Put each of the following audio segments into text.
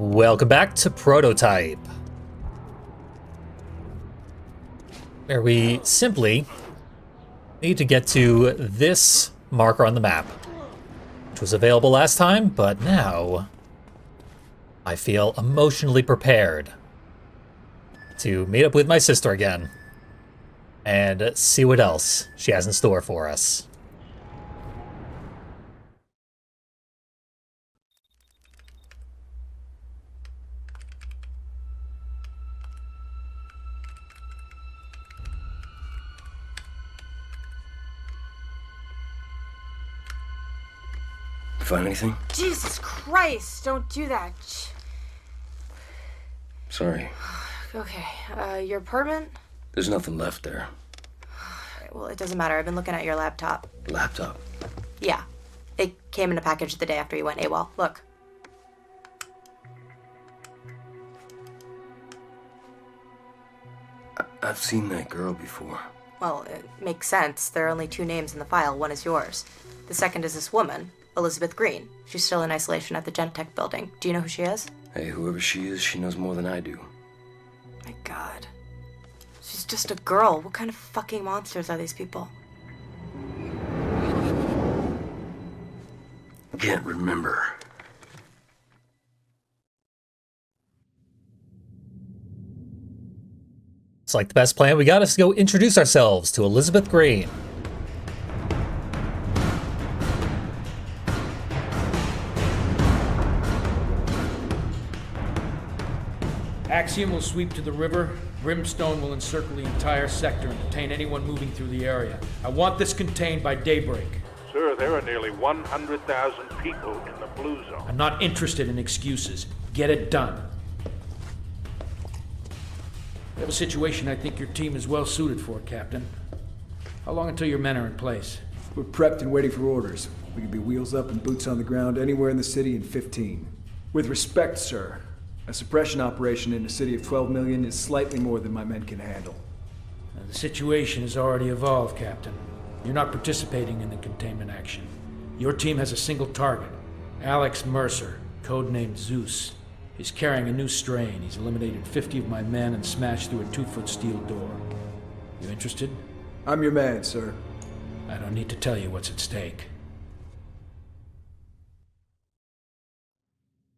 Welcome back to Prototype, where we simply need to get to this marker on the map, which was available last time, but now I feel emotionally prepared to meet up with my sister again and see what else she has in store for us. Find anything? Jesus Christ, don't do that. Sorry. Okay, your apartment? There's nothing left there. Well, it doesn't matter. I've been looking at your laptop. Laptop? Yeah. It came in a package the day after you went AWOL. Look. I've seen that girl before. Well, it makes sense. There are only two names in the file. One is yours. The second is this woman, Elizabeth Green. She's still in isolation at the Genentech building. Do you know who she is? Hey, whoever she is, she knows more than I do. My God. She's just a girl. What kind of fucking monsters are these people? Can't remember. It's like the best plan we got is to go introduce ourselves to Elizabeth Green. Axiom will sweep to the river. Brimstone will encircle the entire sector and detain anyone moving through the area. I want this contained by daybreak. Sir, there are nearly 100,000 people in the Blue Zone. I'm not interested in excuses. Get it done. We have a situation I think your team is well suited for, Captain. How long until your men are in place? We're prepped and waiting for orders. We can be wheels up and boots on the ground anywhere in the city in 15. With respect, sir, a suppression operation in a city of 12 million is slightly more than my men can handle. The situation has already evolved, Captain. You're not participating in the containment action. Your team has a single target, Alex Mercer, codenamed Zeus. He's carrying a new strain. He's eliminated 50 of my men and smashed through a 2-foot steel door. You interested? I'm your man, sir. I don't need to tell you what's at stake.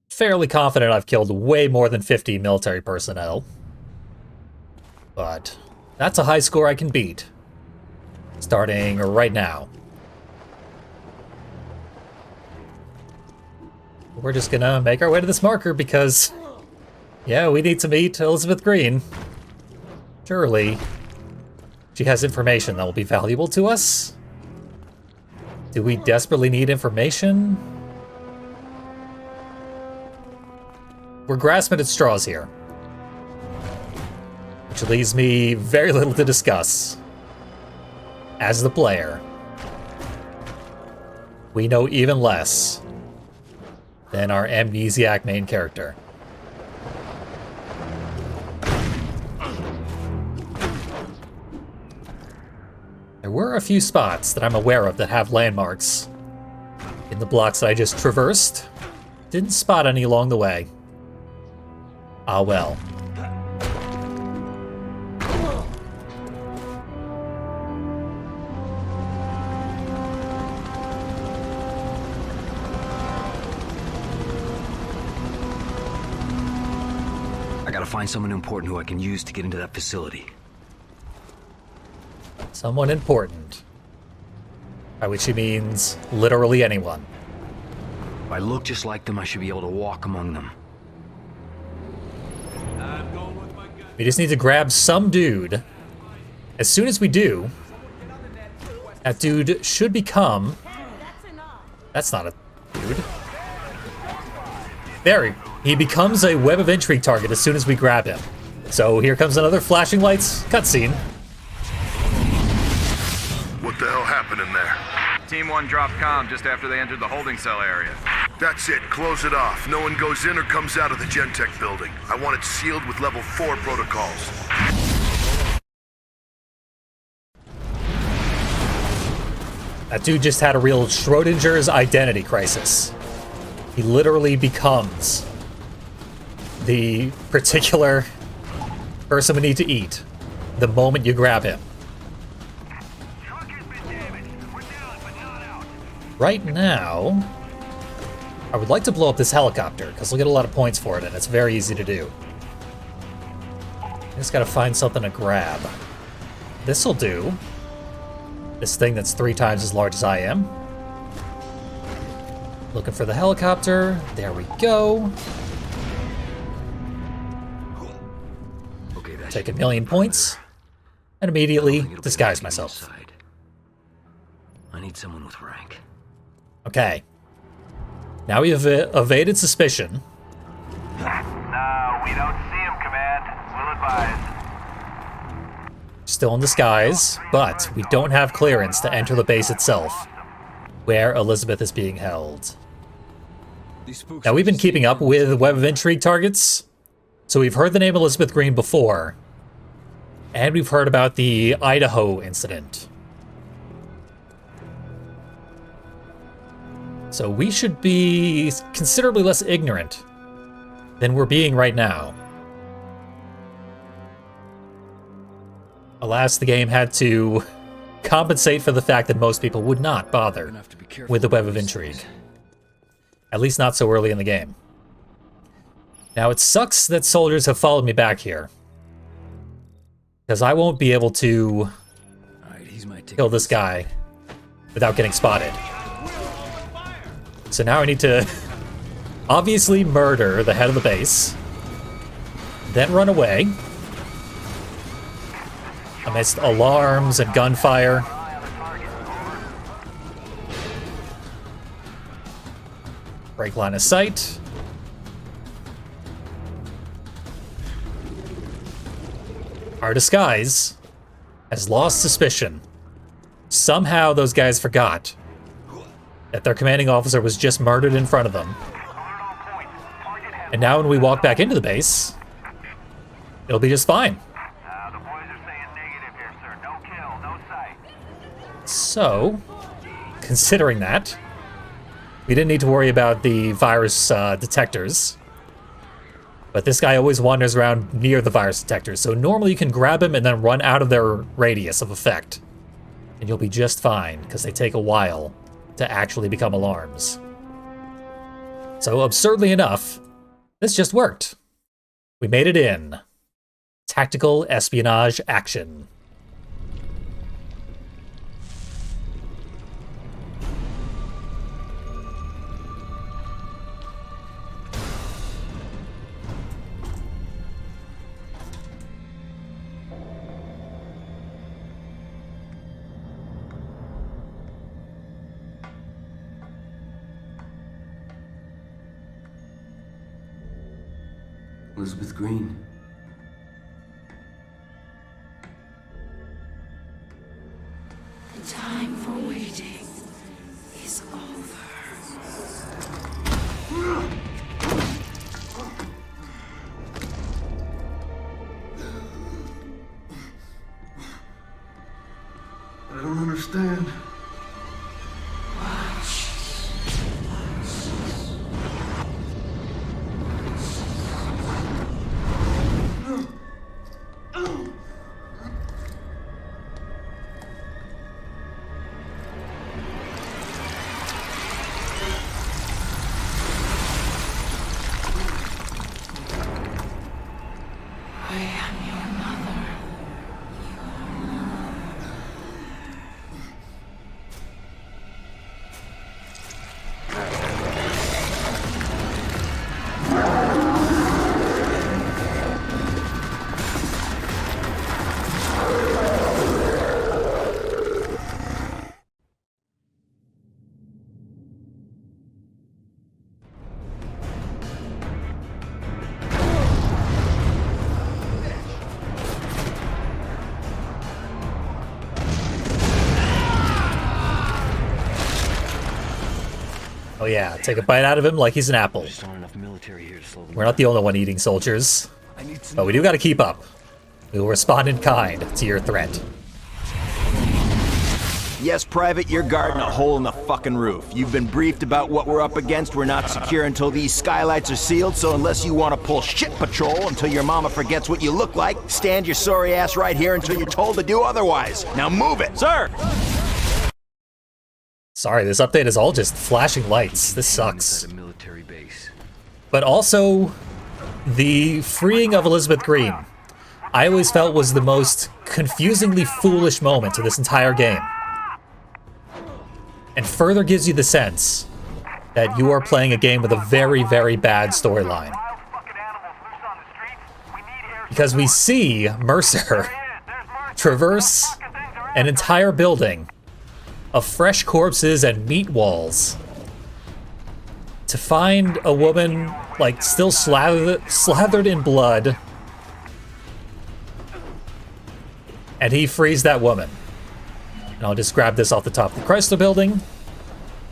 Fairly confident I've killed way more than 50 military personnel. But that's a high score I can beat. Starting right now. We're just gonna make our way to this marker because, yeah, we need to meet Elizabeth Green. Surely, she has information that will be valuable to us? Do we desperately need information? We're grasping at straws here. Which leaves me very little to discuss. As the player, we know even less than our amnesiac main character. There were a few spots that I'm aware of that have landmarks. In the blocks that I just traversed, didn't spot any along the way. Ah well. I gotta find someone important who I can use to get into that facility. Someone important. By which he means literally anyone. If I look just like them, I should be able to walk among them. We just need to grab some dude. As soon as we do, that dude should become... That's not a dude. There, he becomes a web of intrigue target as soon as we grab him. So here comes another flashing lights cutscene. What the hell happened in there? Team 1 dropped comm just after they entered the holding cell area. That's it. Close it off. No one goes in or comes out of the Genentech building. I want it sealed with level 4 protocols. That dude just had a real Schrodinger's identity crisis. He literally becomes the particular person we need to eat the moment you grab him. Right now, I would like to blow up this helicopter, because we'll get a lot of points for it, and it's very easy to do. Just gotta find something to grab. This'll do. This thing that's 3 times as large as I am. Looking for the helicopter. There we go. Okay, Take 1,000,000 points, and immediately disguise myself. I need someone with rank. Okay. Now we have evaded suspicion. No, we don't see him, Command. We'll advise. Still in disguise, but we don't have clearance to enter the base itself, where Elizabeth is being held. Now, we've been keeping up with Web of Intrigue targets, so we've heard the name Elizabeth Green before, and we've heard about the Idaho incident. So we should be considerably less ignorant than we're being right now. Alas, the game had to compensate for the fact that most people would not bother with the Web of Intrigue. At least not so early in the game. Now, it sucks that soldiers have followed me back here, because I won't be able to kill this guy without getting spotted. So now I need to obviously murder the head of the base, then run away amidst alarms and gunfire. Break line of sight. Our disguise has lost suspicion. Somehow those guys forgot that their commanding officer was just murdered in front of them. And now when we walk back into the base, it'll be just fine. The boys are saying negative here, sir. No kill, no sight. So, considering that, we didn't need to worry about the virus detectors. But this guy always wanders around near the virus detectors, so normally you can grab him and then run out of their radius of effect. And you'll be just fine, because they take a while to actually become alarms. So absurdly enough, this just worked. We made it in. Tactical espionage action. Elizabeth Green. The time for waiting is over. I don't understand. I am your mother. Oh yeah, take a bite out of him like he's an apple. Just aren't enough military here to slow them We're not the only one eating soldiers, but we do gotta keep up. We will respond in kind to your threat. Yes, Private, you're guarding a hole in the fucking roof. You've been briefed about what we're up against. We're not secure until these skylights are sealed, so unless you want to pull shit patrol until your mama forgets what you look like, stand your sorry ass right here until you're told to do otherwise. Now move it! Sir! Sorry, this update is all just flashing lights. This sucks. At a military base. But also, the freeing of Elizabeth Green, I always felt was the most confusingly foolish moment to this entire game. And further gives you the sense that you are playing a game with a very, very bad storyline. Because we see Mercer traverse an entire building of fresh corpses and meat walls to find a woman, like, still slathered in blood. And he frees that woman. And I'll just grab this off the top of the Chrysler Building.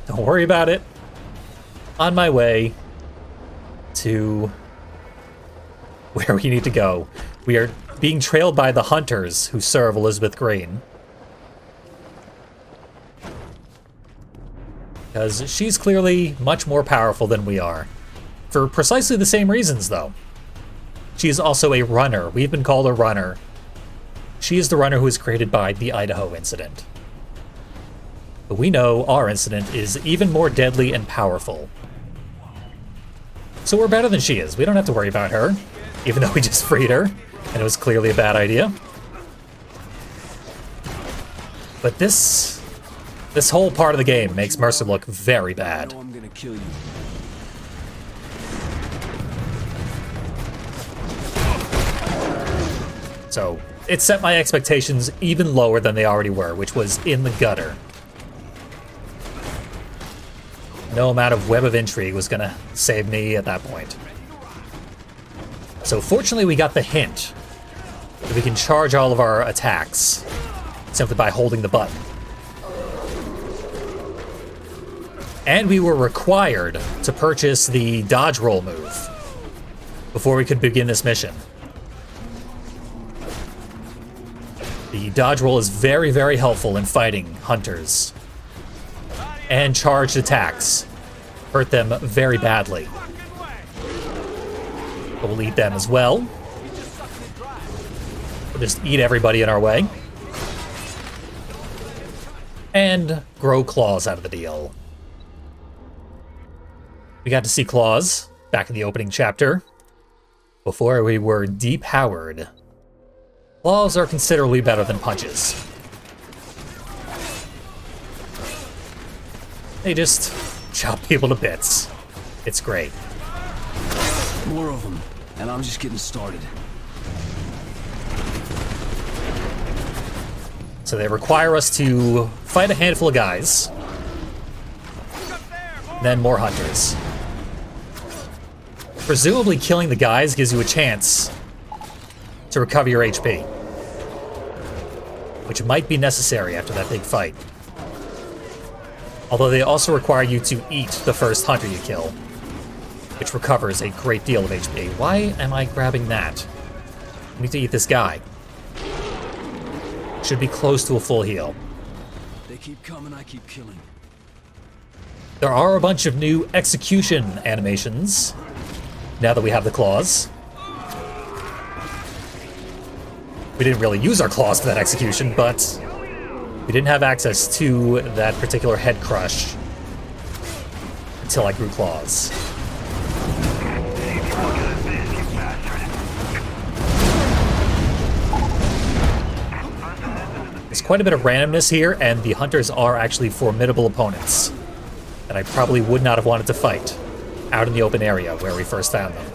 Don't worry about it. On my way to where we need to go. We are being trailed by the hunters who serve Elizabeth Green. Because she's clearly much more powerful than we are. For precisely the same reasons, though. She is also a runner. We've been called a runner. She is the runner who was created by the Idaho incident. But we know our incident is even more deadly and powerful. So we're better than she is. We don't have to worry about her, even though we just freed her, and it was clearly a bad idea. But this whole part of the game makes Mercer look very bad. I'm gonna kill you. So it set my expectations even lower than they already were, which was in the gutter. No amount of web of intrigue was gonna save me at that point. So fortunately we got the hint that we can charge all of our attacks simply by holding the button. And we were required to purchase the dodge roll move before we could begin this mission. The dodge roll is very, very helpful in fighting hunters. And charged attacks hurt them very badly. But we'll eat them as well. We'll just eat everybody in our way. And grow Claws out of the deal. We got to see Claws back in the opening chapter before we were depowered. Claws are considerably better than punches. They just chop people to bits. It's great. More of them, and I'm just getting started. So they require us to fight a handful of guys, then more hunters. Presumably killing the guys gives you a chance to recover your HP, which might be necessary after that big fight. Although they also require you to eat the first hunter you kill, which recovers a great deal of HP. Why am I grabbing that? I need to eat this guy. Should be close to a full heal. They keep coming, I keep killing. There are a bunch of new execution animations now that we have the claws. We didn't really use our claws for that execution, but we didn't have access to that particular head crush until I grew claws. There's quite a bit of randomness here, and the hunters are actually formidable opponents that I probably would not have wanted to fight out in the open area where we first found them.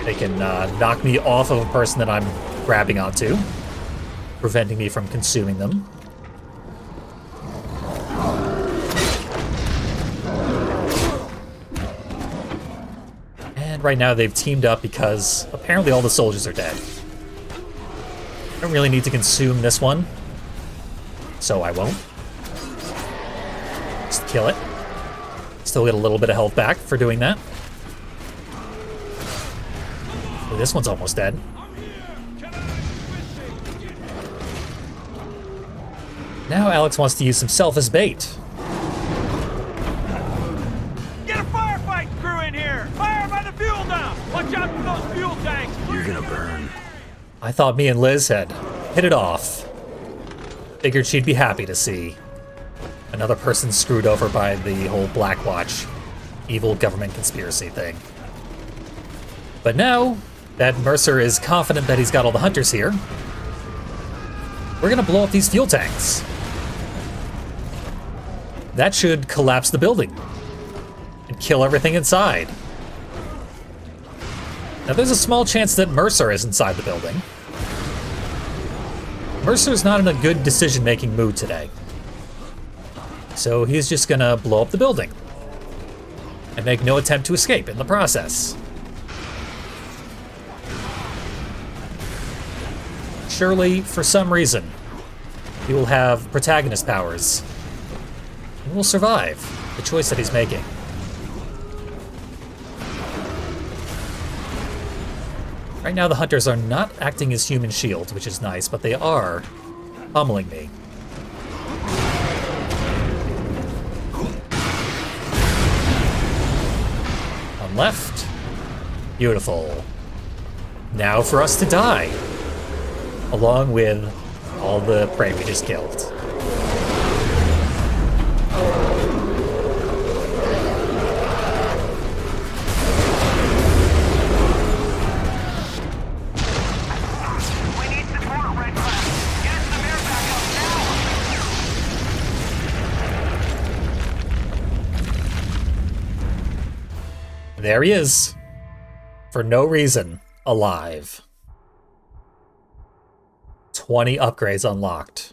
They can knock me off of a person that I'm grabbing onto, preventing me from consuming them. And right now they've teamed up because apparently all the soldiers are dead. I don't really need to consume this one, so I won't. Just kill it. Still get a little bit of health back for doing that. Oh, this one's almost dead. Now Alex wants to use himself as bait. Get a firefight crew in here! Fire by the fuel dump! Watch out for those fuel tanks! You're gonna burn. I thought me and Liz had hit it off. Figured she'd be happy to see another person screwed over by the whole Blackwatch evil government conspiracy thing. But now that Mercer is confident that he's got all the hunters here, we're gonna blow up these fuel tanks. That should collapse the building and kill everything inside. Now there's a small chance that Mercer is inside the building. Mercer's not in a good decision-making mood today. So he's just gonna blow up the building and make no attempt to escape in the process. Surely, for some reason, he will have protagonist powers. He will survive the choice that he's making. Right now, the hunters are not acting as human shields, which is nice, but they are pummeling me. On left. Beautiful. Now for us to die, along with all the prey we just killed. There he is. For no reason, alive. 20 upgrades unlocked.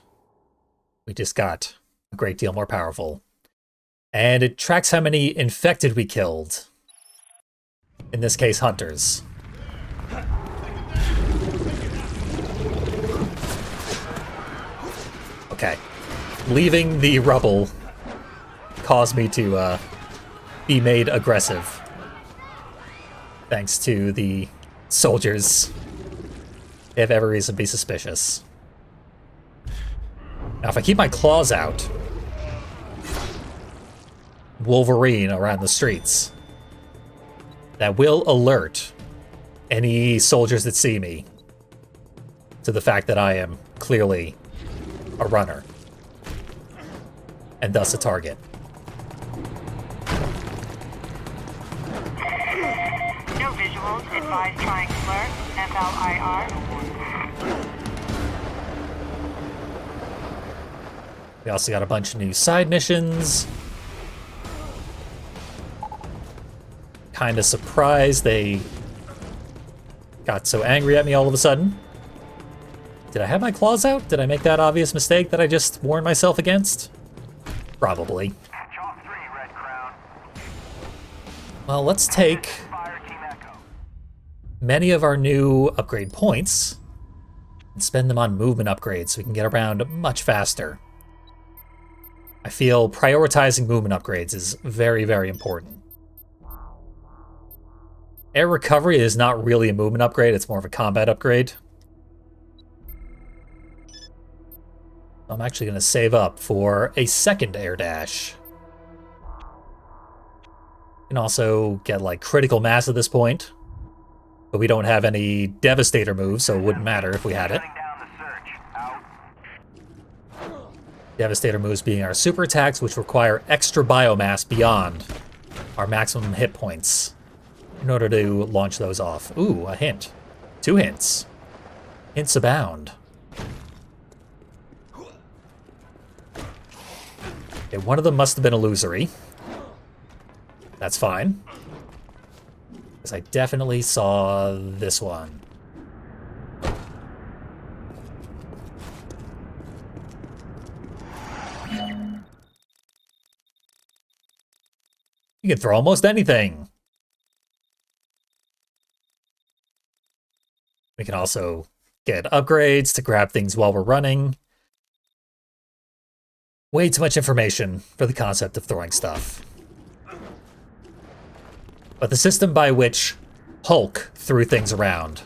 We just got a great deal more powerful. And it tracks how many infected we killed. In this case, hunters. Okay. Leaving the rubble caused me to be made aggressive. Thanks to the soldiers. They have every reason to be suspicious. Now, if I keep my claws out, Wolverine around the streets, that will alert any soldiers that see me to the fact that I am clearly a runner, and thus a target. No visuals. Advise triangular. FLIR. We also got a bunch of new side missions. Kinda surprised they got so angry at me all of a sudden. Did I have my claws out? Did I make that obvious mistake that I just warned myself against? Probably. Well, let's take many of our new upgrade points and spend them on movement upgrades so we can get around much faster. I feel prioritizing movement upgrades is very, very important. Air recovery is not really a movement upgrade, it's more of a combat upgrade. I'm actually going to save up for a second air dash. Can also get like critical mass at this point, but we don't have any Devastator moves, so it wouldn't matter if we had it. Devastator moves being our super attacks, which require extra biomass beyond our maximum hit points in order to launch those off. Ooh, a hint. 2 hints. Hints abound. Okay, one of them must have been illusory. That's fine. Because I definitely saw this one. You can throw almost anything. We can also get upgrades to grab things while we're running. Way too much information for the concept of throwing stuff. But the system by which Hulk threw things around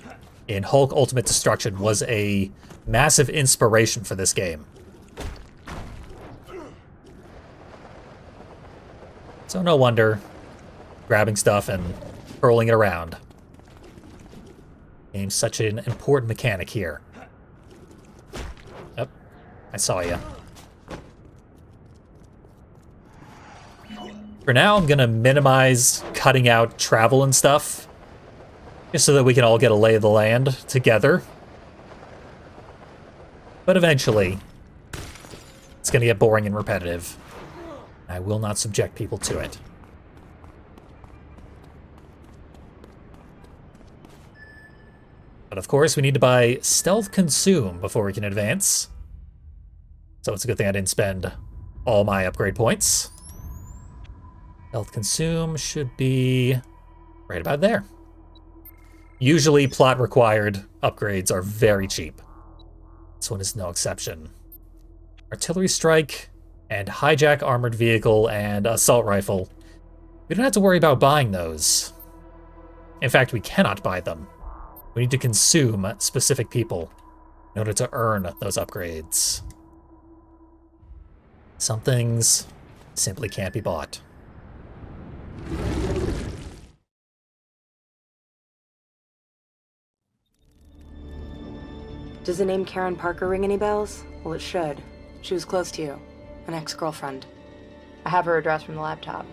in Hulk Ultimate Destruction was a massive inspiration for this game. So no wonder grabbing stuff and hurling it around. Game's such an important mechanic here. Yep, I saw you. For now, I'm gonna minimize cutting out travel and stuff, just so that we can all get a lay of the land together. But eventually, it's gonna get boring and repetitive. I will not subject people to it. But of course, we need to buy Stealth Consume before we can advance. So it's a good thing I didn't spend all my upgrade points. Stealth Consume should be right about there. Usually plot required upgrades are very cheap. This one is no exception. Artillery Strike and Hijack Armored Vehicle and Assault Rifle. We don't have to worry about buying those. In fact, we cannot buy them. We need to consume specific people in order to earn those upgrades. Some things simply can't be bought. Does the name Karen Parker ring any bells? Well, it should. She was close to you. An ex-girlfriend. I have her address from the laptop.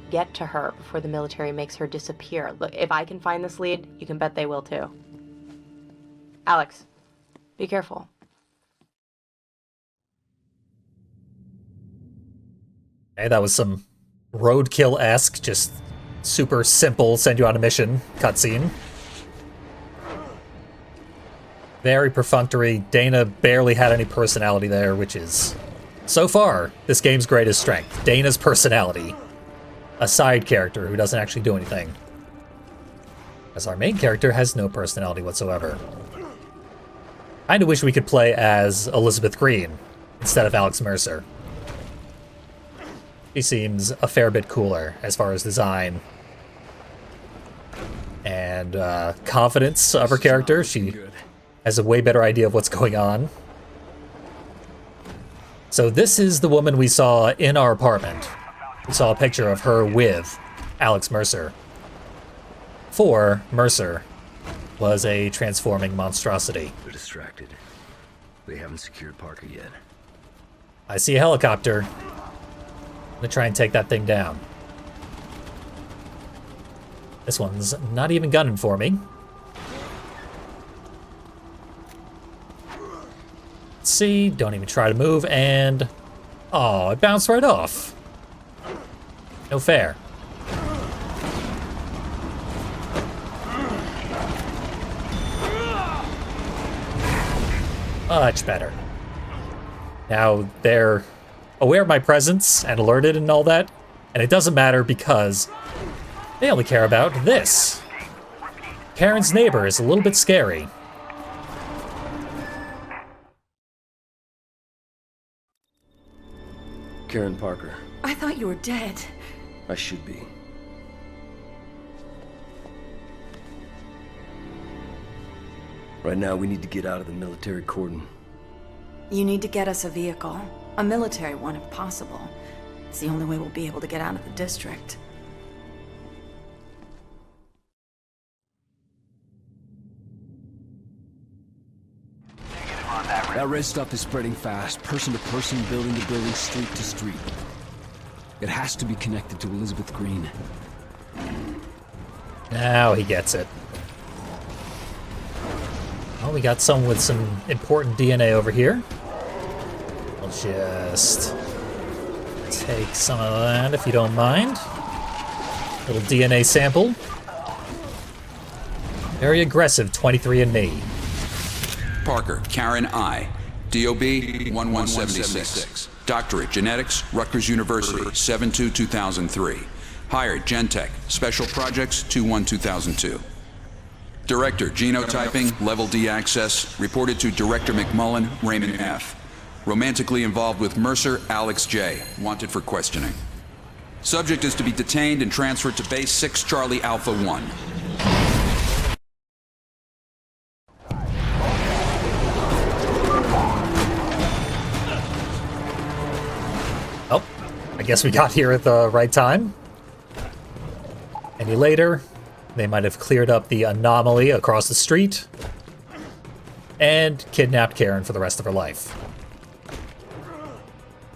Get to her before the military makes her disappear. Look, if I can find this lead, you can bet they will too. Alex, be careful. Hey, that was some roadkill-esque, just super simple, send you on a mission cutscene. Very perfunctory. Dana barely had any personality there, which is, so far, this game's greatest strength. Dana's personality. A side character who doesn't actually do anything. As our main character has no personality whatsoever. Kinda wish we could play as Elizabeth Green instead of Alex Mercer. She seems a fair bit cooler as far as design and confidence of her character. She has a way better idea of what's going on. So this is the woman we saw in our apartment. We saw a picture of her with Alex Mercer. For Mercer was a transforming monstrosity. They're distracted. They haven't secured Parker yet. I see a helicopter. I'm gonna try and take that thing down. This one's not even gunning for me. Let's see, don't even try to move, and... oh, it bounced right off. No fair. Much better. Now they're aware of my presence and alerted and all that, and it doesn't matter because they only care about this. Karen's neighbor is a little bit scary. Karen Parker. I thought you were dead. I should be. Right now, we need to get out of the military cordon. You need to get us a vehicle. A military one, if possible. It's the only way we'll be able to get out of the district. That red stuff is spreading fast, person to person, building to building, street to street. It has to be connected to Elizabeth Green. Now he gets it. Oh, we got someone with some important DNA over here. I'll just take some of that if you don't mind. Little DNA sample. Very aggressive 23andMe. Parker, Karen I. DOB 1176. Doctorate, Genetics, Rutgers University, 7/2/2003. Hired, Gentech, Special Projects, 2/1/2002. Director, Genotyping, Level D Access, reported to Director McMullen, Raymond F. Romantically involved with Mercer, Alex J. Wanted for questioning. Subject is to be detained and transferred to Base 6 Charlie Alpha 1. I guess we got here at the right time. Any later, they might have cleared up the anomaly across the street and kidnapped Karen for the rest of her life.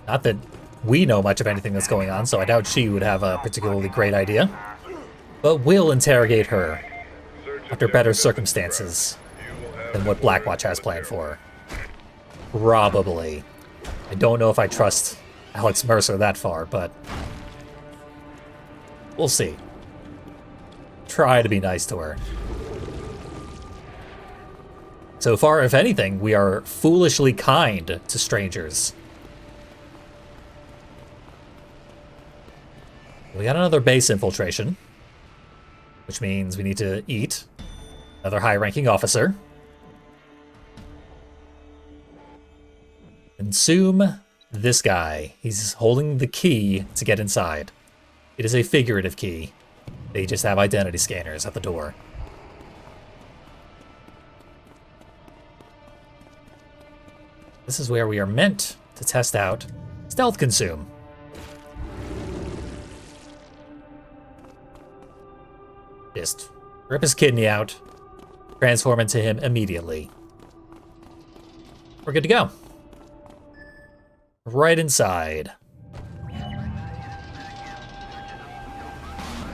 Not that we know much of anything that's going on, so I doubt she would have a particularly great idea. But we'll interrogate her under better circumstances than what Blackwatch has planned for her. Probably. I don't know if I trust Alex Mercer that far, but we'll see. Try to be nice to her. So far, if anything, we are foolishly kind to strangers. We got another base infiltration, which means we need to eat another high-ranking officer. Consume this guy. He's holding the key to get inside. It is a figurative key. They just have identity scanners at the door. This is where we are meant to test out Stealth Consume. Just rip his kidney out, transform into him immediately. We're good to go. Right inside.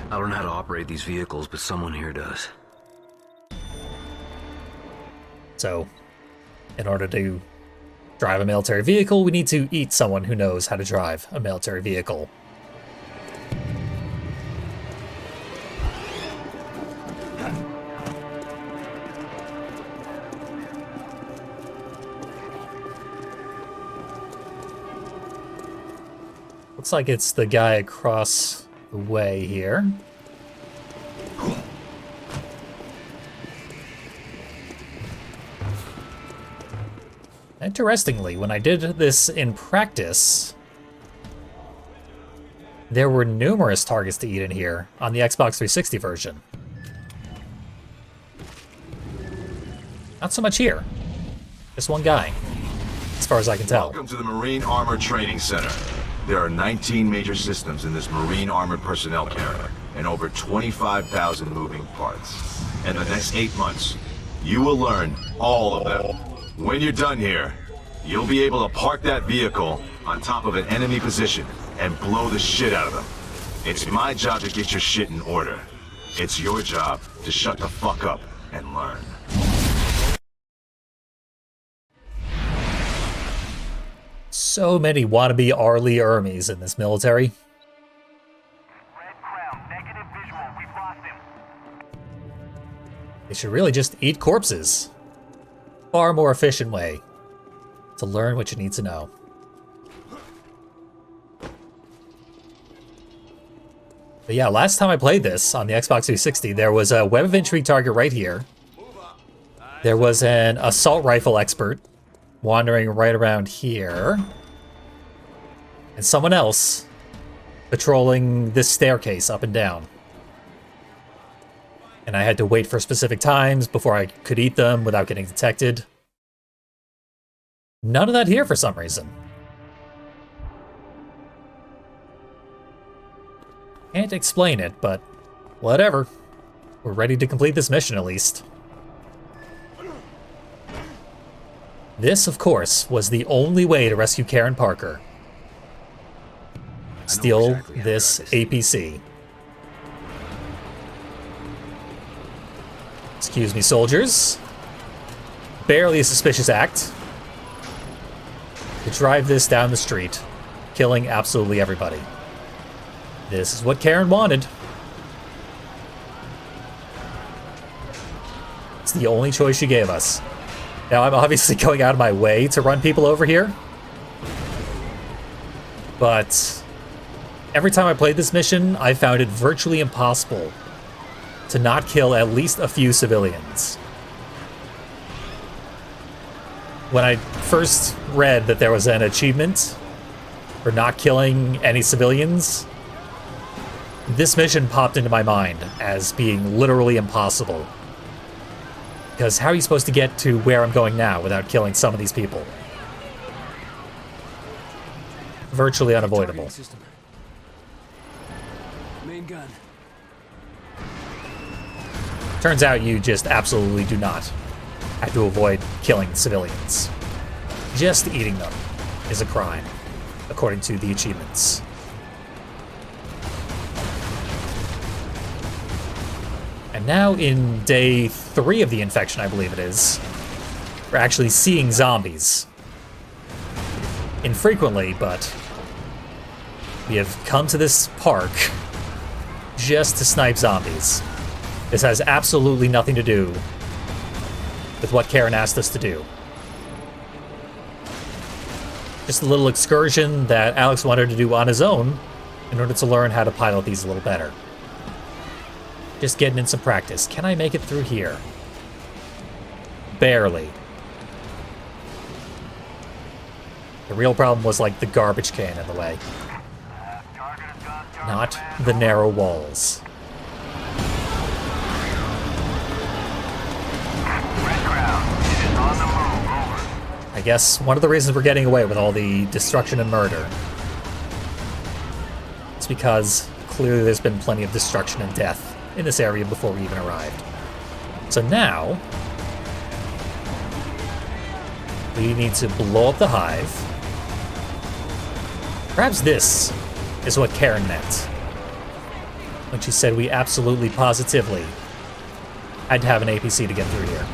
I don't know how to operate these vehicles, but someone here does. So, in order to drive a military vehicle, we need to eat someone who knows how to drive a military vehicle. Looks like it's the guy across the way here. Interestingly, when I did this in practice, there were numerous targets to eat in here on the Xbox 360 version. Not so much here. Just one guy, as far as I can tell. Welcome to the Marine Armor Training Center. There are 19 major systems in this Marine Armored Personnel Carrier and over 25,000 moving parts. In the next 8 months, you will learn all of them. When you're done here, you'll be able to park that vehicle on top of an enemy position and blow the shit out of them. It's my job to get your shit in order. It's your job to shut the fuck up and learn. So many wannabe Arlie Ermies in this military. They should really just eat corpses. Far more efficient way to learn what you need to know. But yeah, last time I played this on the Xbox 360, there was a web of intrigue target right here. There was an assault rifle expert wandering right around here. And someone else patrolling this staircase up and down. And I had to wait for specific times before I could eat them without getting detected. None of that here for some reason. Can't explain it, but whatever. We're ready to complete this mission at least. This, of course, was the only way to rescue Karen Parker. Steal this APC. Excuse me, soldiers. Barely a suspicious act. To drive this down the street, killing absolutely everybody. This is what Karen wanted. It's the only choice she gave us. Now, I'm obviously going out of my way to run people over here. But every time I played this mission, I found it virtually impossible to not kill at least a few civilians. When I first read that there was an achievement for not killing any civilians, this mission popped into my mind as being literally impossible. Because how are you supposed to get to where I'm going now without killing some of these people? Virtually unavoidable. Main gun. Turns out you just absolutely do not have to avoid killing civilians. Just eating them is a crime, according to the achievements. And now in day 3 of the infection, I believe it is, we're actually seeing zombies. Infrequently, but we have come to this park just to snipe zombies. This has absolutely nothing to do with what Karen asked us to do. Just a little excursion that Alex wanted to do on his own in order to learn how to pilot these a little better. Just getting in some practice. Can I make it through here? Barely. The real problem was like the garbage can in the way. Not the narrow walls. I guess one of the reasons we're getting away with all the destruction and murder is because clearly there's been plenty of destruction and death in this area before we even arrived. So now we need to blow up the hive. Perhaps this is what Karen meant when she said we absolutely positively had to have an APC to get through here.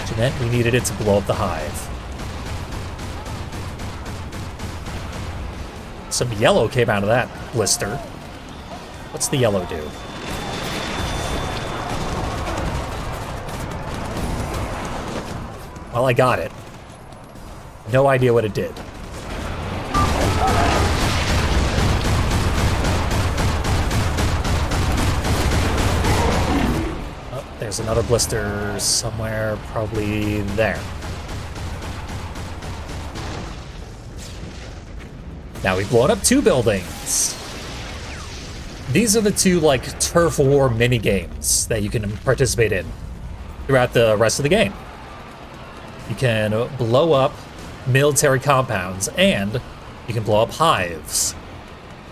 She meant we needed it to blow up the hive. Some yellow came out of that blister. What's the yellow do? Well, I got it. No idea what it did. Oh, there's another blister somewhere, probably there. Now we've blown up 2 buildings. These are the 2, like, turf war mini games that you can participate in throughout the rest of the game. You can blow up military compounds, and you can blow up hives,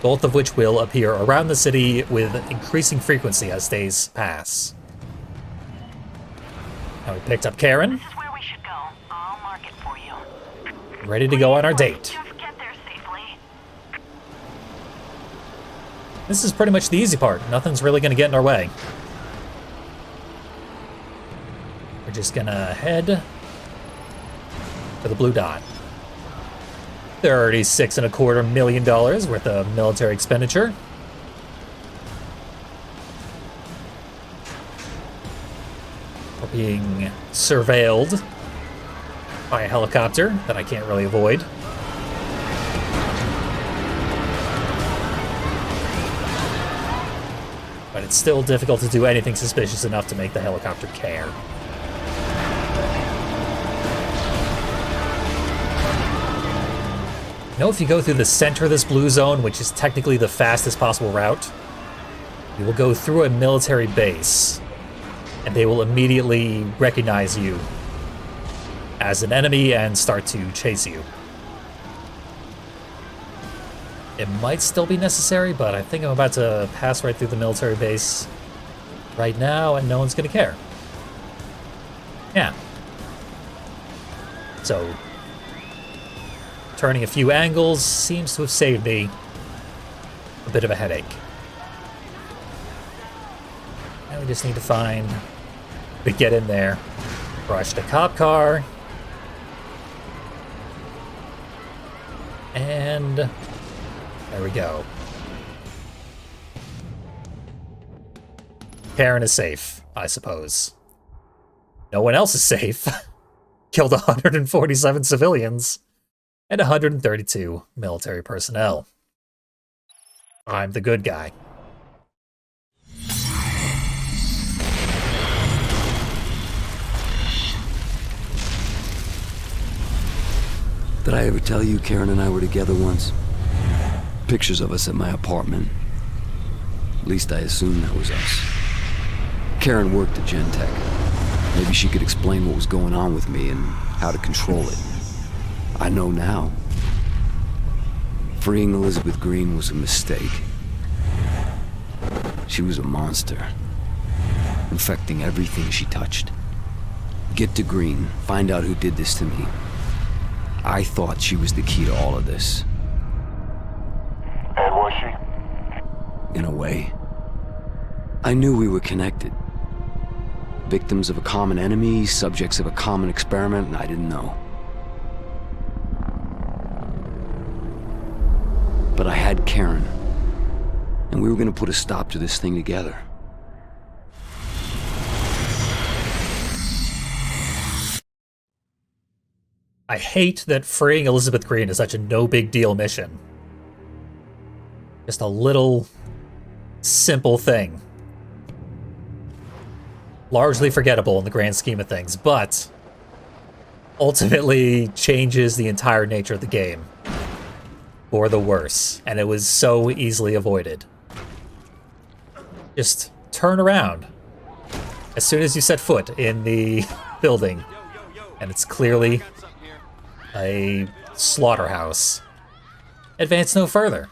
both of which will appear around the city with increasing frequency as days pass. Now we picked up Karen. This is where we should go. I'll mark it for you. Ready to go on our date. Just get there safely. This is pretty much the easy part. Nothing's really going to get in our way. We're just going to head for the blue dot. $36.25 million worth of military expenditure. We're being surveilled by a helicopter that I can't really avoid. But it's still difficult to do anything suspicious enough to make the helicopter care. You know, if you go through the center of this blue zone, which is technically the fastest possible route, you will go through a military base, and they will immediately recognize you as an enemy and start to chase you. It might still be necessary, but I think I'm about to pass right through the military base right now, and no one's going to care. Yeah. So turning a few angles seems to have saved me a bit of a headache. Now we just need to find, we get in there, rush the cop car, and there we go. Karen is safe, I suppose. No one else is safe. Killed 147 civilians and 132 military personnel. I'm the good guy. Did I ever tell you Karen and I were together once? Pictures of us at my apartment. At least I assumed that was us. Karen worked at Gentek. Maybe she could explain what was going on with me and how to control it. I know now. Freeing Elizabeth Green was a mistake. She was a monster, infecting everything she touched. Get to Green, find out who did this to me. I thought she was the key to all of this. And was she? In a way. I knew we were connected. Victims of a common enemy, subjects of a common experiment, and I didn't know. But I had Karen, and we were gonna put a stop to this thing together. I hate that freeing Elizabeth Green is such a no big deal mission. Just a little simple thing. Largely forgettable in the grand scheme of things, but ultimately changes the entire nature of the game. For the worse, and it was so easily avoided. Just turn around as soon as you set foot in the building, and it's clearly a slaughterhouse. Advance no further.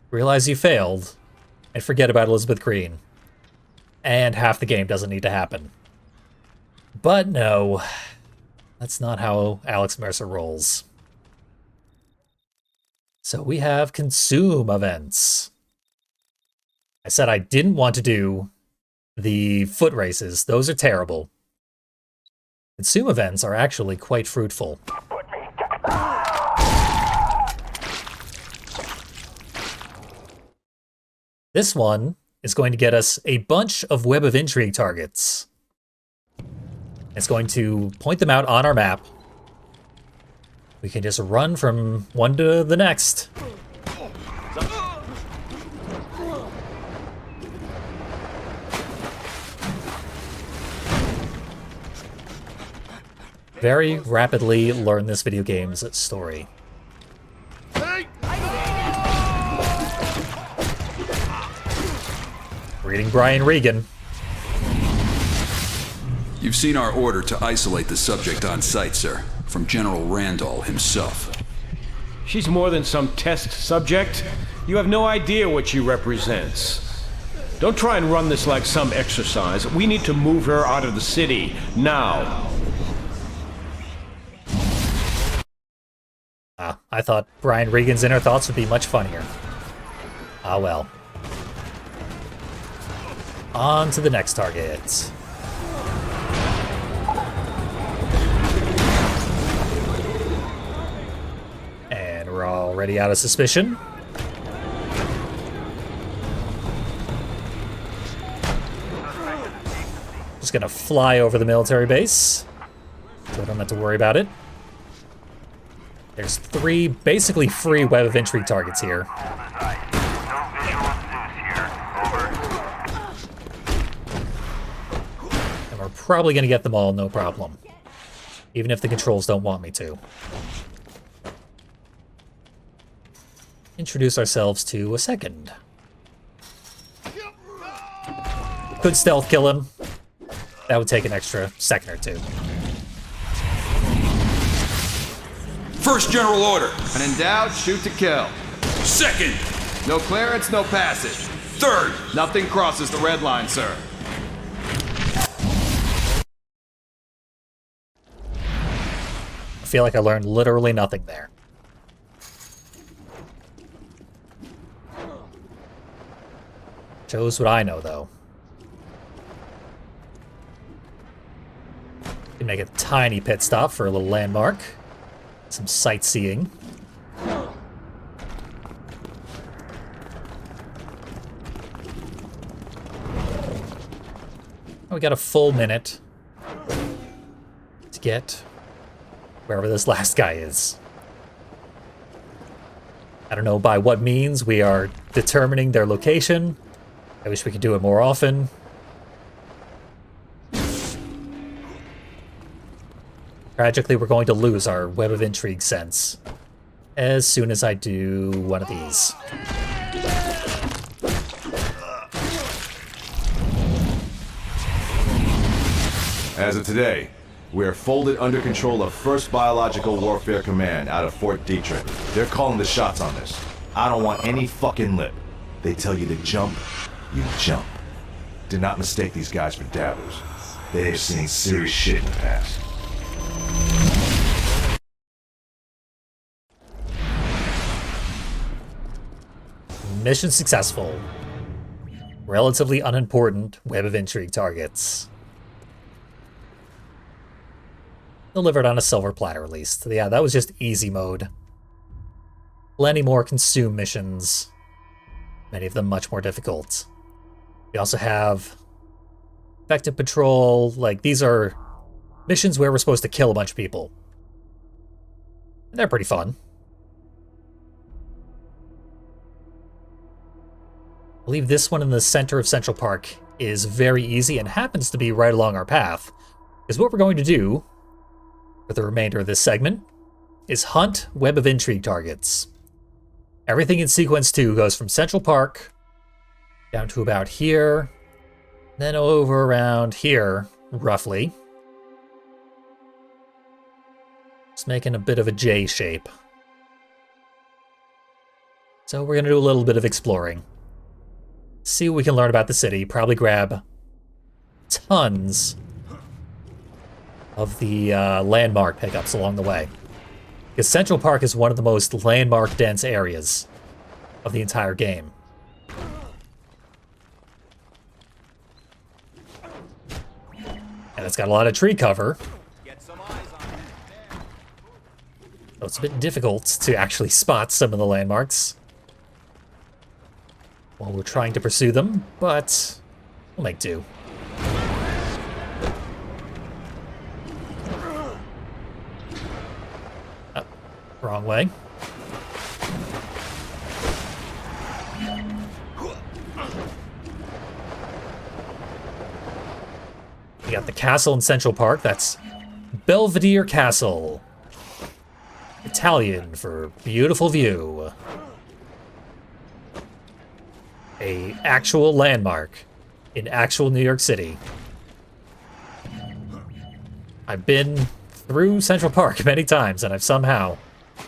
Realize you failed, and forget about Elizabeth Green. And half the game doesn't need to happen. But no, that's not how Alex Mercer rolls. So we have consume events. I said I didn't want to do the foot races. Those are terrible. Consume events are actually quite fruitful. This one is going to get us a bunch of Web of Intrigue targets. It's going to point them out on our map. We can just run from one to the next. Very rapidly learn this video game's story. Reading Brian Regan. You've seen our order to isolate the subject on site, sir, from General Randall himself. She's more than some test subject. You have no idea what she represents. Don't try and run this like some exercise. We need to move her out of the city, now. I thought Brian Regan's inner thoughts would be much funnier. Ah well. On to the next target. And we're already out of suspicion. Just gonna fly over the military base, so I don't have to worry about it. There's 3 basically free Web of Intrigue targets here. And we're probably going to get them all, no problem. Even if the controls don't want me to. Introduce ourselves to a second. Could stealth kill him. That would take an extra second or 2. First general order. When in doubt, shoot to kill. Second. No clearance, no passage. Third. Nothing crosses the red line, sir. I feel like I learned literally nothing there. Shows what I know, though. Can make a tiny pit stop for a little landmark. Some sightseeing. We got a full minute to get wherever this last guy is. I don't know by what means we are determining their location. I wish we could do it more often. Tragically, we're going to lose our Web of Intrigue sense as soon as I do one of these. As of today, We're folded under control of 1st Biological Warfare Command out of Fort Detrick. They're calling the shots on this. I don't want any fucking lip. They tell you to jump, you jump. Do not mistake these guys for dabblers. They have seen serious shit in the past. Mission successful. Relatively unimportant web of intrigue targets. Delivered on a silver platter, at least. Yeah, that was just easy mode. Plenty more consume missions. Many of them much more difficult. We also have effective patrol. Like, these are missions where we're supposed to kill a bunch of people. And they're pretty fun. I believe this one in the center of Central Park is very easy and happens to be right along our path. Because what we're going to do for the remainder of this segment is hunt web of intrigue targets. Everything in sequence 2 goes from Central Park down to about here, then over around here, roughly. Just making a bit of a J shape. So we're going to do a little bit of exploring. See what we can learn about the city. Probably grab tons of the landmark pickups along the way. Because Central Park is one of the most landmark-dense areas of the entire game. And it's got a lot of tree cover. So it's a bit difficult to actually spot some of the landmarks while we're trying to pursue them, but we'll make do. Oh, wrong way. We got the castle in Central Park. That's Belvedere Castle. Italian for beautiful view. A actual landmark in actual New York City. I've been through Central Park many times and I've somehow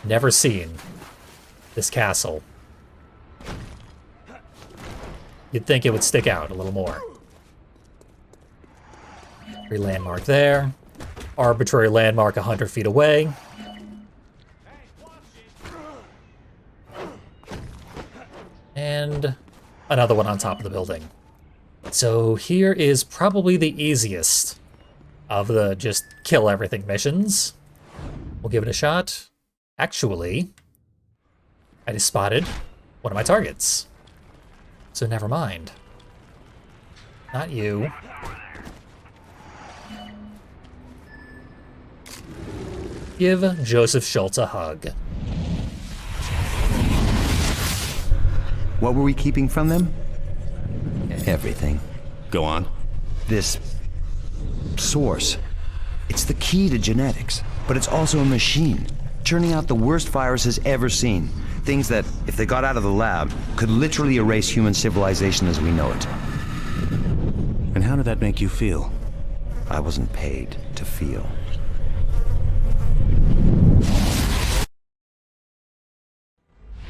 never seen this castle. You'd think it would stick out a little more. Free landmark there. Arbitrary landmark 100 feet away. And another one on top of the building. So here is probably the easiest of the just kill everything missions. We'll give it a shot. Actually, I just spotted one of my targets. So never mind. Not you. Give Joseph Schultz a hug. What were we keeping from them? Everything. Go on. This source. It's the key to genetics, but it's also a machine, churning out the worst viruses ever seen. Things that, if they got out of the lab, could literally erase human civilization as we know it. And how did that make you feel? I wasn't paid to feel.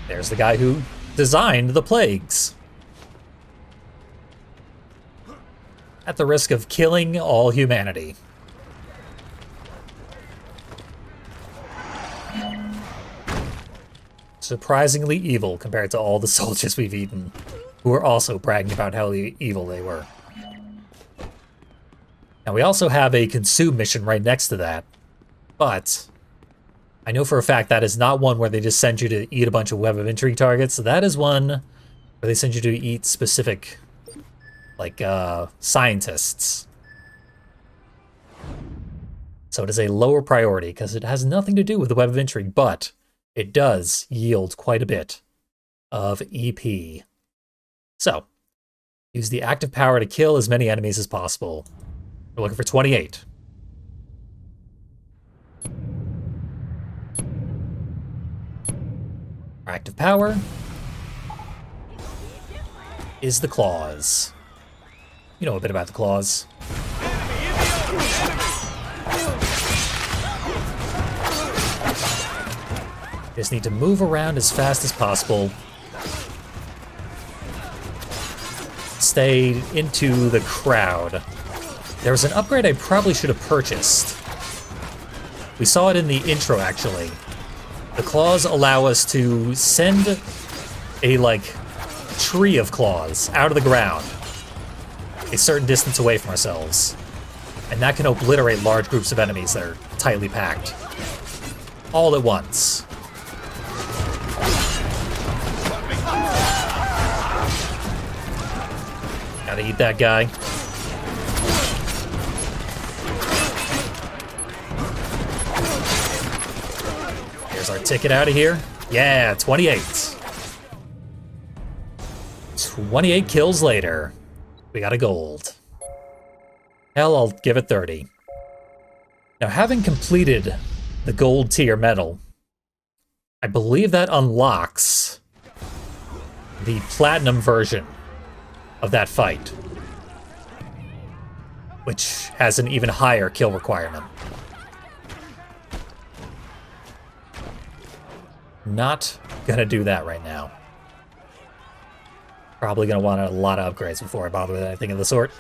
There's the guy who designed the plagues. At the risk of killing all humanity. Surprisingly evil compared to all the soldiers we've eaten, who are also bragging about how evil they were. Now we also have a consume mission right next to that, but I know for a fact that is not one where they just send you to eat a bunch of web of intrigue targets. That is one where they send you to eat specific, like, scientists. So it is a lower priority because it has nothing to do with the web of intrigue, but it does yield quite a bit of EP. So, use the active power to kill as many enemies as possible. We're looking for 28. Our active power is the claws. You know a bit about the claws. Just need to move around as fast as possible. Stay into the crowd. There was an upgrade I probably should have purchased. We saw it in the intro, actually. The claws allow us to send a, like, tree of claws out of the ground a certain distance away from ourselves. And that can obliterate large groups of enemies that are tightly packed. All at once. Gotta eat that guy. Here's our ticket out of here. Yeah, 28. 28 kills later. We got a gold. Hell, I'll give it 30. Now, having completed the gold tier medal, I believe that unlocks the platinum version of that fight, which has an even higher kill requirement. Not gonna do that right now. Probably gonna want a lot of upgrades before I bother with anything of the sort.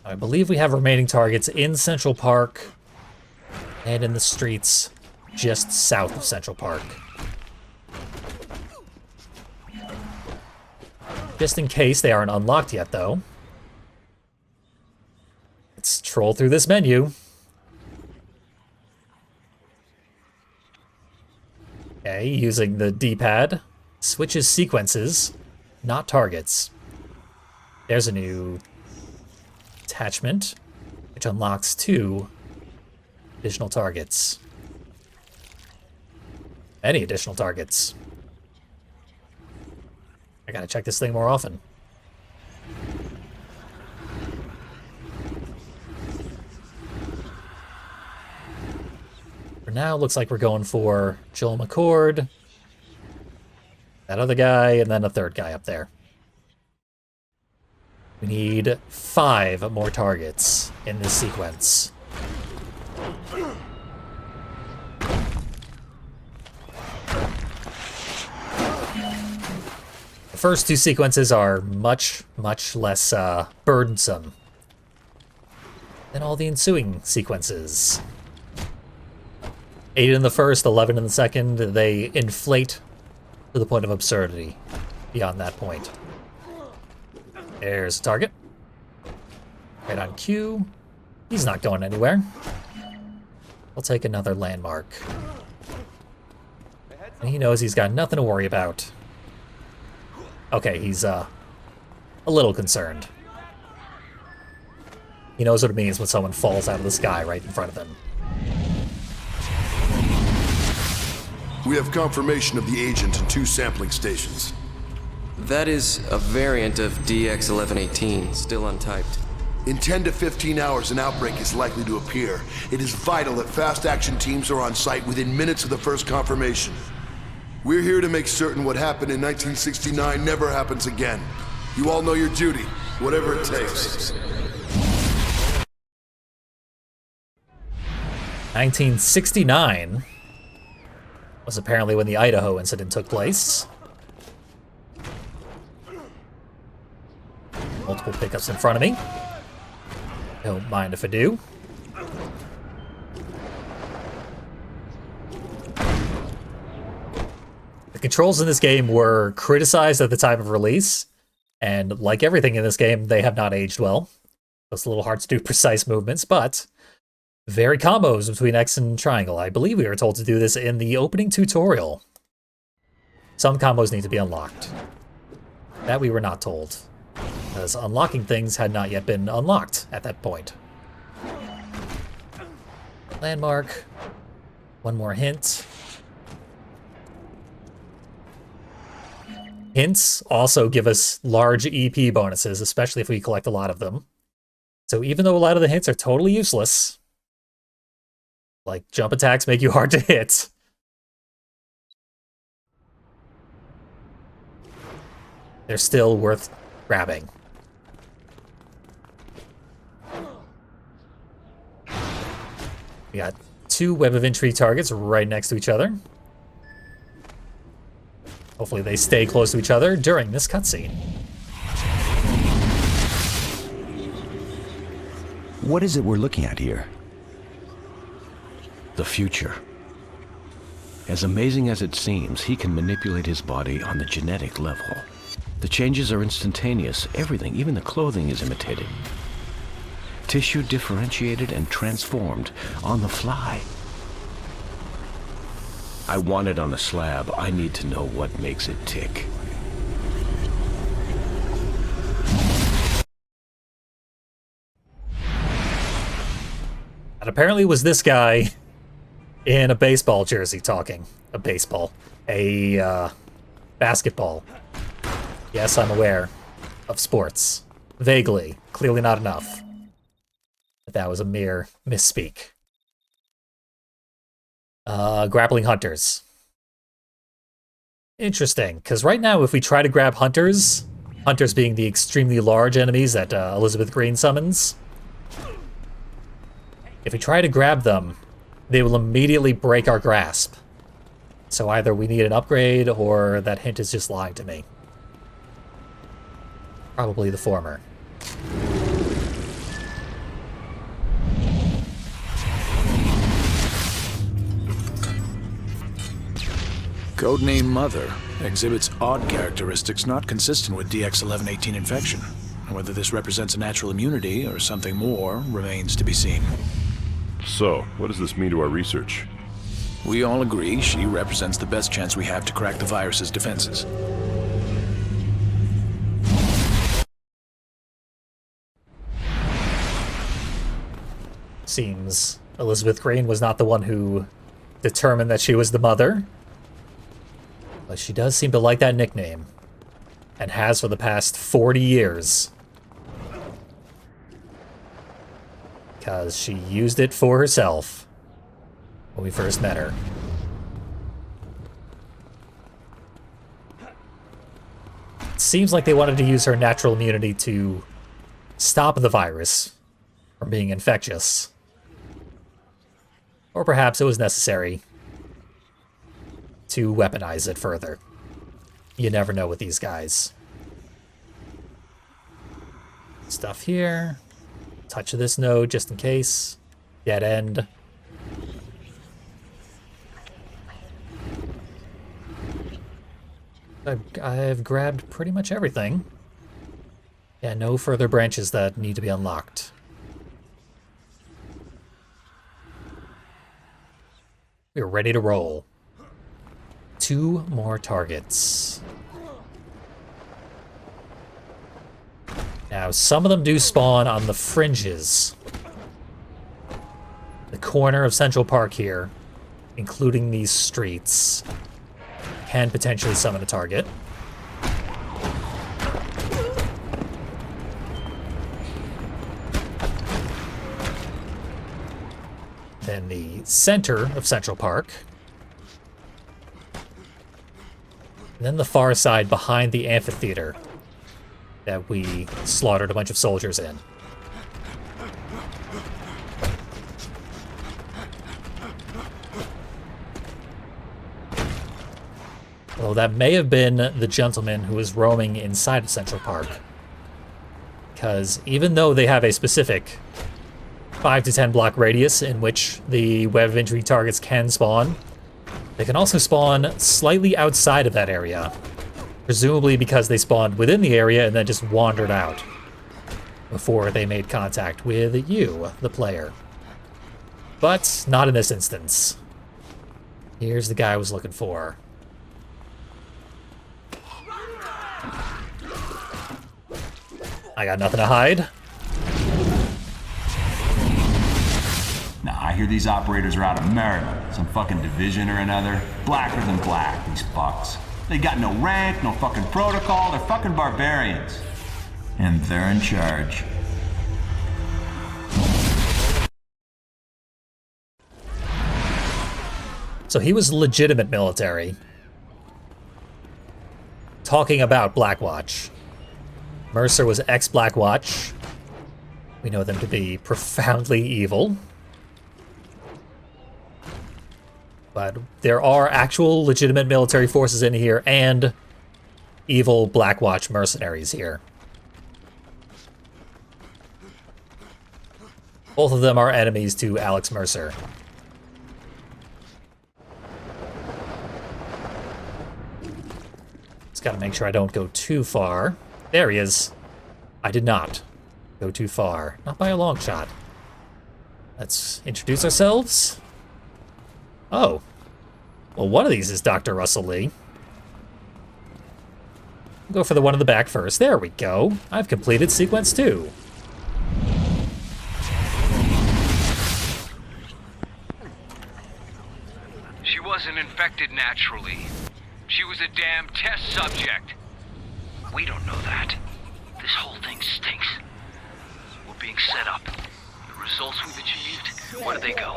I believe we have remaining targets in Central Park and in the streets just south of Central Park. Just in case they aren't unlocked yet, though, let's troll through this menu. Okay, using the D-pad, switches sequences, not targets. There's a new attachment, which unlocks 2 additional targets. Any additional targets. I gotta check this thing more often. For now, looks like we're going for Joel McCord, that other guy, and then a third guy up there. We need 5 more targets in this sequence. The first 2 sequences are much, much less burdensome than all the ensuing sequences. 8 in the first, 11 in the second, they inflate to the point of absurdity beyond that point. There's a target. Right on cue. He's not going anywhere. I'll take another landmark. And he knows he's got nothing to worry about. Okay, he's a little concerned. He knows what it means when someone falls out of the sky right in front of him. We have confirmation of the agent in 2 sampling stations. That is a variant of DX-1118, still untyped. In 10 to 15 hours, an outbreak is likely to appear. It is vital that fast action teams are on site within minutes of the first confirmation. We're here to make certain what happened in 1969 never happens again. You all know your duty, whatever it takes. 1969 was apparently when the Idaho incident took place. Multiple pickups in front of me. Don't mind if I do. The controls in this game were criticized at the time of release, and like everything in this game, they have not aged well. It's a little hard to do precise movements, but vary combos between X and triangle. I believe we were told to do this in the opening tutorial. Some combos need to be unlocked. That we were not told, as unlocking things had not yet been unlocked at that point. Landmark. One more hint. Hints also give us large EP bonuses, especially if we collect a lot of them. So even though a lot of the hints are totally useless, like jump attacks make you hard to hit, they're still worth grabbing. We got 2 web of entry targets right next to each other. Hopefully they stay close to each other during this cutscene. What is it we're looking at here? The future. As amazing as it seems, he can manipulate his body on the genetic level. The changes are instantaneous. Everything, even the clothing, is imitated. Tissue differentiated and transformed on the fly. I want it on a slab. I need to know what makes it tick. And apparently it was this guy in a baseball jersey talking. A basketball. Yes, I'm aware of sports. Vaguely. Clearly not enough. But that was a mere misspeak. Grappling hunters. Interesting, because right now if we try to grab hunters, hunters being the extremely large enemies that Elizabeth Green summons, if we try to grab them, they will immediately break our grasp. So either we need an upgrade, or that hint is just lying to me. Probably the former. Codename Mother exhibits odd characteristics not consistent with DX1118 infection. Whether this represents a natural immunity or something more remains to be seen. So, what does this mean to our research? We all agree she represents the best chance we have to crack the virus's defenses. Seems Elizabeth Green was not the one who determined that she was the mother. But she does seem to like that nickname. And has for the past 40 years. Because she used it for herself when we first met her. It seems like they wanted to use her natural immunity to stop the virus from being infectious. Or perhaps it was necessary to weaponize it further. You never know with these guys. Stuff here. Touch of this node just in case. Dead end. I've grabbed pretty much everything. Yeah, no further branches that need to be unlocked. We're ready to roll. 2 more targets. Now, some of them do spawn on the fringes. The corner of Central Park here, including these streets, can potentially summon a target. Then the center of Central Park. And then the far side behind the amphitheater that we slaughtered a bunch of soldiers in. Well, that may have been the gentleman who was roaming inside of Central Park. Because even though they have a specific 5 to 10 block radius in which the web of entry targets can spawn, they can also spawn slightly outside of that area. Presumably because they spawned within the area and then just wandered out before they made contact with you, the player. But not in this instance. Here's the guy I was looking for. I got nothing to hide. Now, I hear these operators are out of Maryland, some fucking division or another. Blacker than black, these fucks. They got no rank, no fucking protocol, they're fucking barbarians. And they're in charge. So he was legitimate military. Talking about Blackwatch. Mercer was ex-Blackwatch. We know them to be profoundly evil. But there are actual legitimate military forces in here and evil Blackwatch mercenaries here. Both of them are enemies to Alex Mercer. Just gotta make sure I don't go too far. There he is. I did not go too far. Not by a long shot. Let's introduce ourselves. Oh. Well, one of these is Dr. Russell Lee. Go for the one in the back first. There we go. I've completed sequence 2. She wasn't infected naturally. She was a damn test subject. We don't know that. This whole thing stinks. We're being set up. The results we've achieved, where do they go?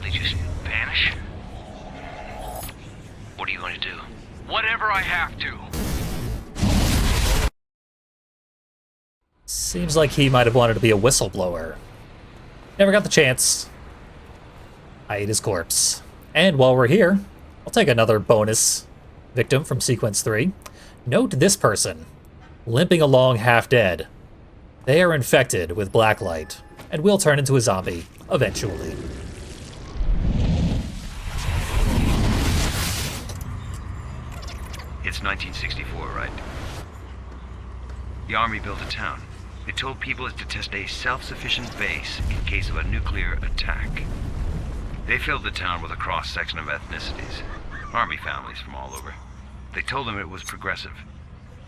They just vanish? What are you going to do? Whatever I have to. Seems like he might have wanted to be a whistleblower. Never got the chance. I ate his corpse. And while we're here, I'll take another bonus victim from sequence 3. Note this person, limping along half dead. They are infected with blacklight and will turn into a zombie eventually. It's 1964, right? The Army built a town. They told people it's to test a self-sufficient base in case of a nuclear attack. They filled the town with a cross-section of ethnicities. Army families from all over. They told them it was progressive.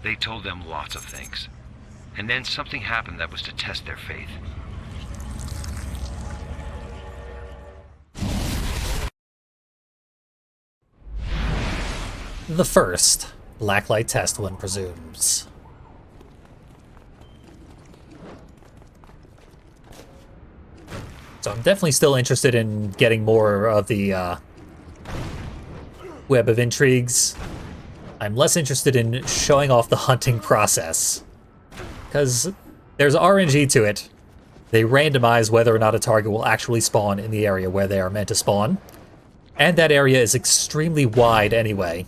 They told them lots of things. And then something happened that was to test their faith. The first blacklight test, one presumes. So I'm definitely still interested in getting more of the web of intrigues. I'm less interested in showing off the hunting process, because there's RNG to it. They randomize whether or not a target will actually spawn in the area where they are meant to spawn, and that area is extremely wide anyway.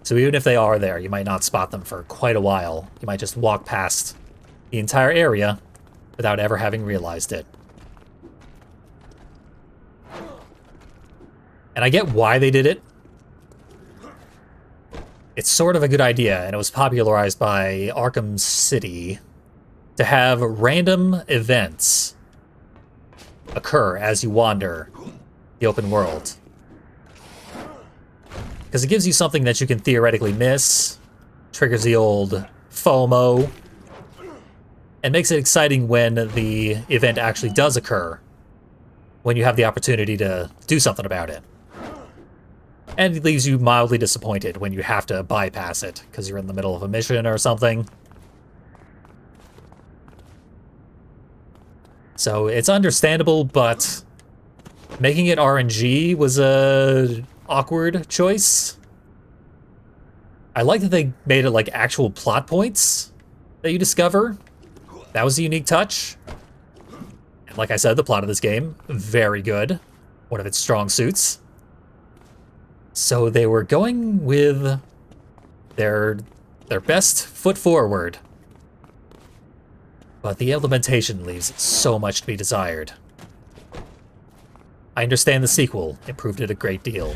So even if they are there, you might not spot them for quite a while. You might just walk past the entire area without ever having realized it. And I get why they did it. It's sort of a good idea, and it was popularized by Arkham City to have random events occur as you wander the open world. Because it gives you something that you can theoretically miss, triggers the old FOMO, and makes it exciting when the event actually does occur, when you have the opportunity to do something about it. And it leaves you mildly disappointed when you have to bypass it, because you're in the middle of a mission or something. So it's understandable, but making it RNG was a awkward choice. I like that they made it like actual plot points that you discover. That was a unique touch. And like I said, the plot of this game, very good. One of its strong suits. So they were going with their best foot forward. But the implementation leaves so much to be desired. I understand the sequel improved it a great deal.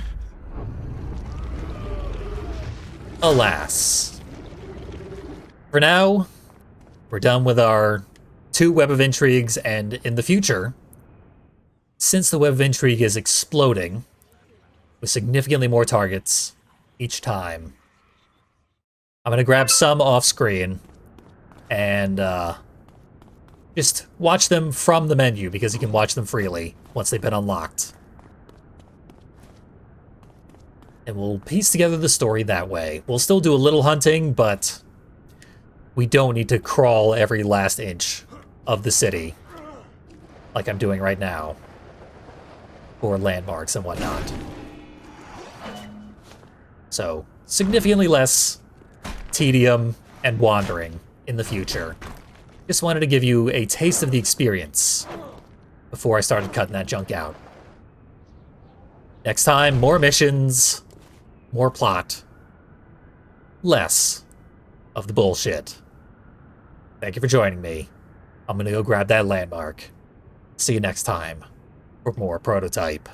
Alas. For now, we're done with our 2 Web of Intrigues, and in the future, since the Web of Intrigue is exploding with significantly more targets each time, I'm going to grab some off-screen and just watch them from the menu, because you can watch them freely once they've been unlocked. And we'll piece together the story that way. We'll still do a little hunting, but we don't need to crawl every last inch of the city like I'm doing right now, for landmarks and whatnot. So, significantly less tedium and wandering in the future. Just wanted to give you a taste of the experience before I started cutting that junk out. Next time, more missions, more plot, less of the bullshit. Thank you for joining me. I'm gonna go grab that landmark. See you next time for more Prototype.